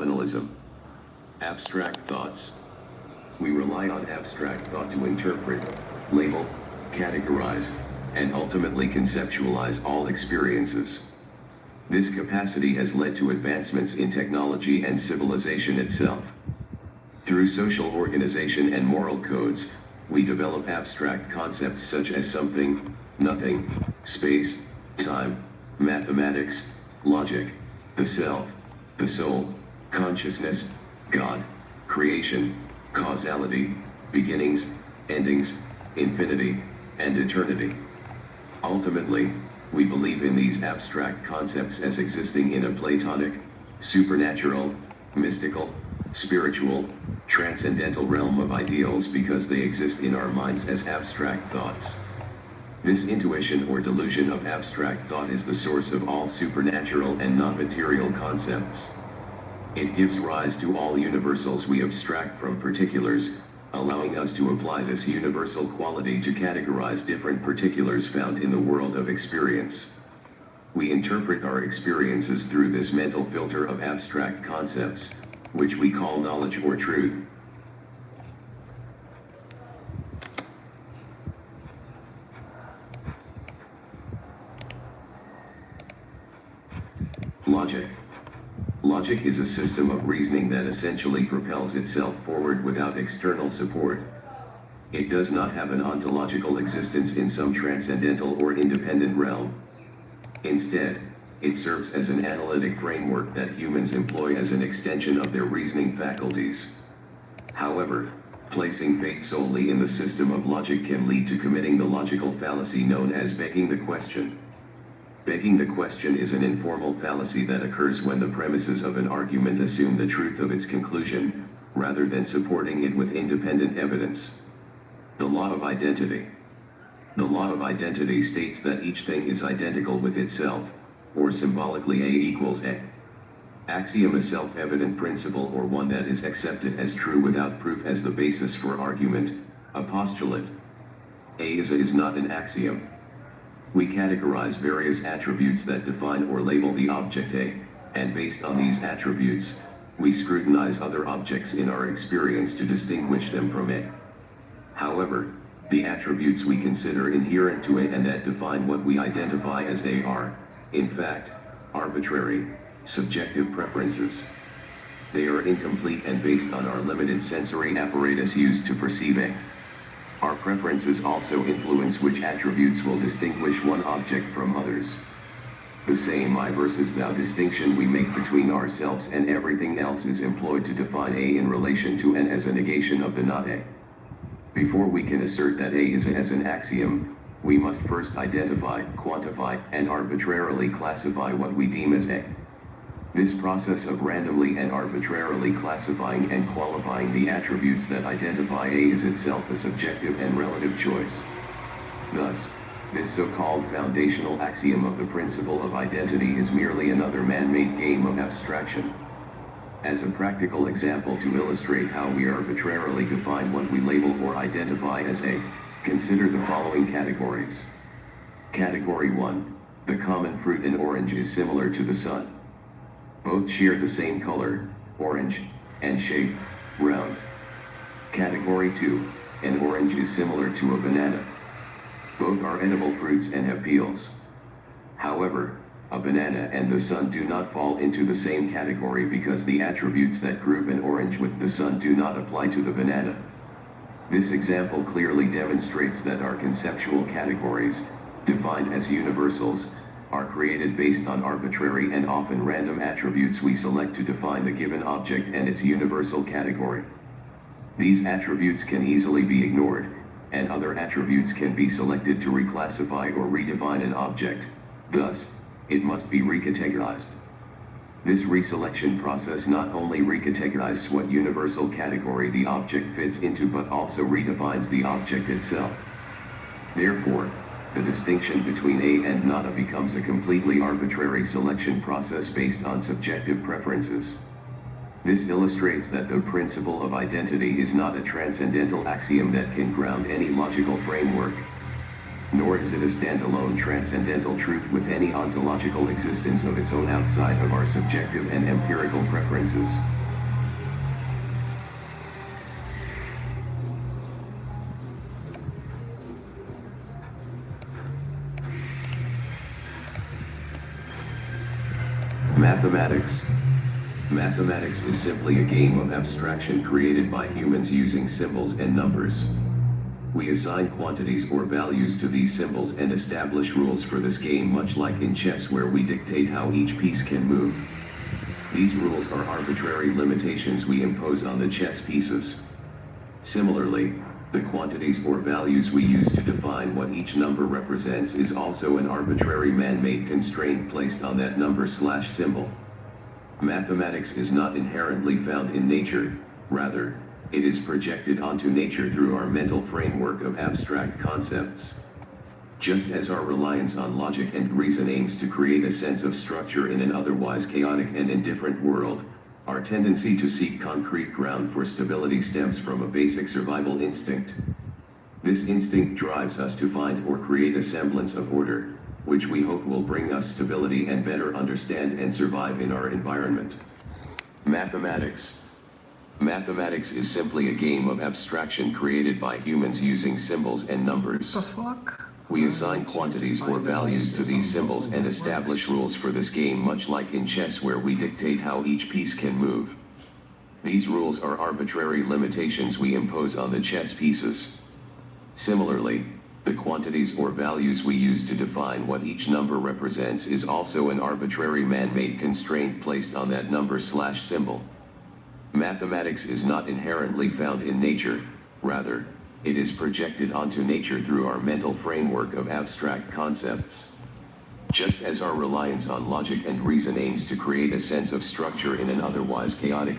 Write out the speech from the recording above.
Nominalism. Abstract thoughts. We rely on abstract thought to interpret, label, categorize, and ultimately conceptualize all experiences. This capacity has led to advancements in technology and civilization itself. Through social organization and moral codes, we develop abstract concepts such as something, nothing, space, time, mathematics, logic, the self, the soul, consciousness, God, creation, causality, beginnings, endings, infinity, and eternity. Ultimately, we believe in these abstract concepts as existing in a Platonic, supernatural, mystical, spiritual, transcendental realm of ideals because they exist in our minds as abstract thoughts. This intuition or delusion of abstract thought is the source of all supernatural and non-material concepts. It gives rise to all universals we abstract from particulars, allowing us to apply this universal quality to categorize different particulars found in the world of experience. We interpret our experiences through this mental filter of abstract concepts, which we call knowledge or truth. Logic. Logic is a system of reasoning that essentially propels itself forward without external support. It does not have an ontological existence in some transcendental or independent realm. Instead, it serves as an analytic framework that humans employ as an extension of their reasoning faculties. However, placing faith solely in the system of logic can lead to committing the logical fallacy known as begging the question. Begging the question is an informal fallacy that occurs when the premises of an argument assume the truth of its conclusion, rather than supporting it with independent evidence. The law of identity. The law of identity states that each thing is identical with itself, or symbolically A equals A. Axiom, a self-evident principle or one that is accepted as true without proof as the basis for argument, a postulate. A is not an axiom. We categorize various attributes that define or label the object A, and based on these attributes, we scrutinize other objects in our experience to distinguish them from A. However, the attributes we consider inherent to A and that define what we identify as A are, in fact, arbitrary, subjective preferences. They are incomplete and based on our limited sensory apparatus used to perceive A. Our preferences also influence which attributes will distinguish one object from others. The same I versus thou distinction we make between ourselves and everything else is employed to define A in relation to and as a negation of the not A. Before we can assert that A is as an axiom, we must first identify, quantify, and arbitrarily classify what we deem as A. This process of randomly and arbitrarily classifying and qualifying the attributes that identify A is itself a subjective and relative choice. Thus, this so-called foundational axiom of the principle of identity is merely another man-made game of abstraction. As a practical example to illustrate how we arbitrarily define what we label or identify as A, consider the following categories. Category 1, the common fruit in orange is similar to the sun. Both share the same color, orange, and shape, round. Category 2, an orange is similar to a banana. Both are edible fruits and have peels. However, a banana and the sun do not fall into the same category because the attributes that group an orange with the sun do not apply to the banana. This example clearly demonstrates that our conceptual categories, defined as universals, are created based on arbitrary and often random attributes we select to define the given object and its universal category. These attributes can easily be ignored, and other attributes can be selected to reclassify or redefine an object. Thus, it must be recategorized. This reselection process not only recategorizes what universal category the object fits into but also redefines the object itself. Therefore, the distinction between A and not A becomes a completely arbitrary selection process based on subjective preferences. This illustrates that the principle of identity is not a transcendental axiom that can ground any logical framework. Nor is it a standalone transcendental truth with any ontological existence of its own outside of our subjective and empirical preferences. Mathematics. Mathematics is simply a game of abstraction created by humans using symbols and numbers. We assign quantities or values to these symbols and establish rules for this game, much like in chess where we dictate how each piece can move. These rules are arbitrary limitations we impose on the chess pieces. Similarly, the quantities or values we use to define what each number represents is also an arbitrary man-made constraint placed on that number/symbol. Mathematics is not inherently found in nature, rather, it is projected onto nature through our mental framework of abstract concepts. Just as our reliance on logic and reason aims to create a sense of structure in an otherwise chaotic and indifferent world, our tendency to seek concrete ground for stability stems from a basic survival instinct. This instinct drives us to find or create a semblance of order, which we hope will bring us stability and better understand and survive in our environment. Mathematics. Mathematics is simply a game of abstraction created by humans using symbols and numbers. What the fuck? We assign quantities or values to these symbols and establish rules for this game, much like in chess where we dictate how each piece can move. These rules are arbitrary limitations we impose on the chess pieces. Similarly, the quantities or values we use to define what each number represents is also an arbitrary man-made constraint placed on that number/symbol. Mathematics is not inherently found in nature, rather, it is projected onto nature through our mental framework of abstract concepts. Just as our reliance on logic and reason aims to create a sense of structure in an otherwise chaotic